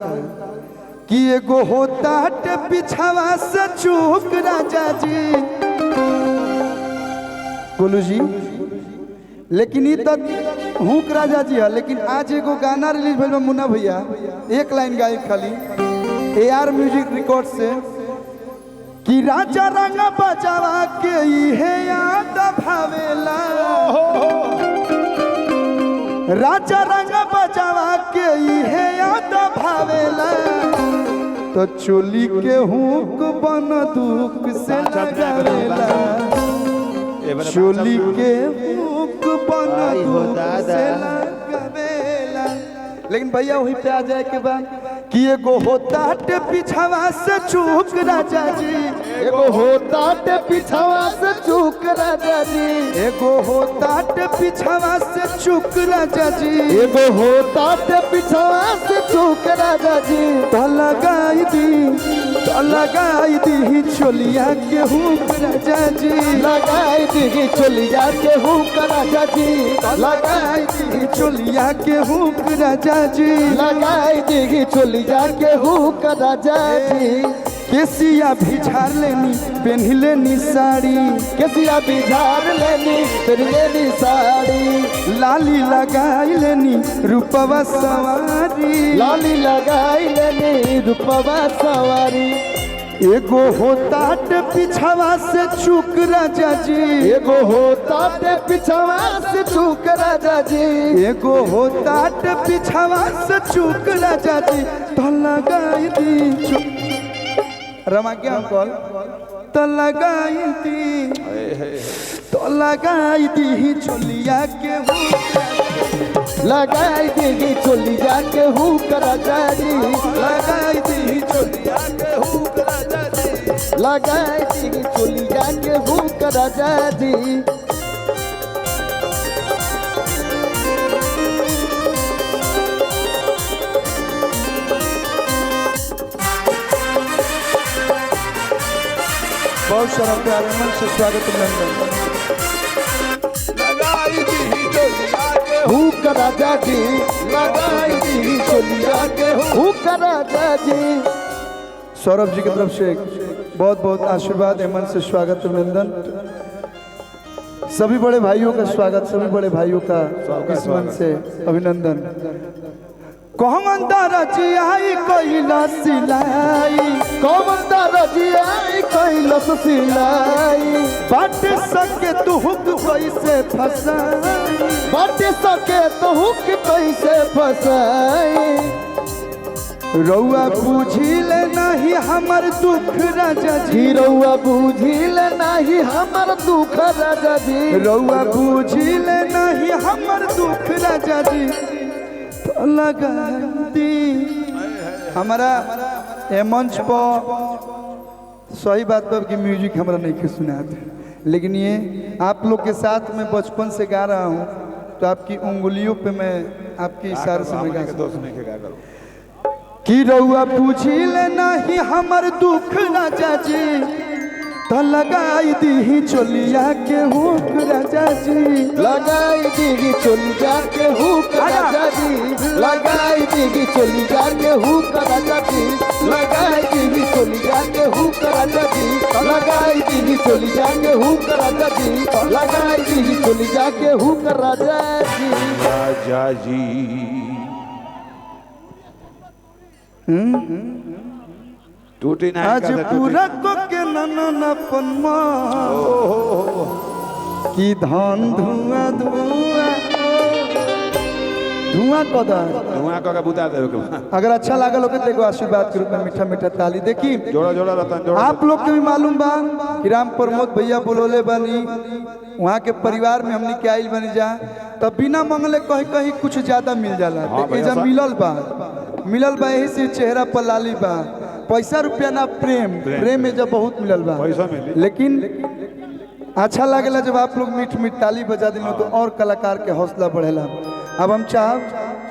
कि एगो होता हटे पिछावा से चूक राजा जी बोलू जी। लेकिन ये तो हुक राजा जी है। लेकिन आज एगो गाना रिलीज भेल बा मुन्ना भैया, एक लाइन गाए खाली AR म्यूजिक रिकॉर्ड से कि राजा रंग बजावा के इहे याद भावेला, राजा रंग बजावा के इहे याद भावेला, तो चोली के हुक बन दुख से लगावेला, चोली के हुक बन दुख से लगावेला। लेकिन भैया वही पे आ जाए के बाद कि एगो होता हटे पिछावा से चूक राजा जी, एगो होता हटे पिछावा से चूक राजा जी, एगो होता हटे पिछावा से चूक राजा जी, एगो होता हटे पिछावा से चूक राजा जी। तो लगाई दी चोलिया के हुक राजा जी, लगाई दी चोलिया के हुक राजा जी, लगाई दी चोलिया के हुक राजा जी, लगाई दी चोलिया के हुक राजा जी। केसिया भी झाड़ लेनी पहन लेनी साड़ी, केसिया भी झाड़ लेनी पहन लेनी साड़ी, लाली लगाई लेनी रूपवा सवारी, लाली लगाई लेनी रूपवा सवारी। एगो होता हटे पिछावा से चूक राजा जी, एगो होता हटे पिछावा से चूक राजा जी, एगो होता हटे पिछावा से चूक राजा जी। तो लगाई दी रमा क्या अंकल, तो लगाई दी चोलिया के हुक, लगाई दी चोलिया के हुक राजा जी, लगाई दी चोलिया के हुक राजा जी, लगाई दी चोलिया के हुक राजा जी। बहुत सारा प्यार मन से स्वागत अभिनंदन। लगाई दी चोलिया के हुक राजा जी, लगाई दी चोलिया के हुक राजा जी। सौरभ जी की तरफ से बहुत बहुत आशीर्वाद एमन से स्वागत अभिनंदन। सभी बड़े भाइयों का स्वागत, सभी बड़े भाइयों का इस मन से अभिनंदन। कौन दरजियाई कैला सिलाई, कौन दरजियाई कैला सिलाई, बाट सके तू हुक कैसे फसाई, बाट सके तो हुक कैसे फसाई। रउआ बुझिल नहीं हमर दुख राजा जी, रउआ बुझिल नहीं हमर दुख राजा जी, रउआ बुझिल नहीं हमर दुख राजा जी। तो लगा दी हमारा ए मंच पर सही बात पर कि म्यूजिक हमारा नहीं के सुनाते, लेकिन ये आप लोग के साथ मैं बचपन से गा रहा हूँ, तो आपकी उंगलियों पे मैं आपके इशारे से मैं गा कि रउआ पूछिल नहीं हमर दुख राजा जी, तो लगाई दी चोलिया के हुक राजा जी, लगाई दी चोलिया के हुक राजा जी, लगाई दी चोलिया के हुक राजा जी, लगाई दी चोलिया के हुक राजा जी, लगाई दी चोलिया के हुक राजा जी, लगाई दी चोलिया के हुक राजा जी। राजा जी टूटी नहीं आज पूरा को के ननपन की धान धुआं धुआं धुआं कदा धुआं का बुता दे। अगर अच्छा लागल होके देखो आशीर्वाद के रूप में मीठा मीठा ताली देखी। जोड़ा जोड़ा रतन जोड़ा। आप लोग के भी मालूम बा कि राम प्रमोद भैया बोलोले बनी, वहाँ के परिवार में हमनी के आइल बनी जा, तब बिना मंगले कहीं कहीं कुछ ज्यादा मिल जाला। एजा मिलल बा यही से चेहरा पर लाली बा, पैसा रुपया ना प्रेम में जब बहुत मिलल बा। लेकिन अच्छा लगेला जब आप लोग मीठ मीठ ताली बजा दिलो तो और कलाकार के हौसला बढ़ेला। अब हम चाहब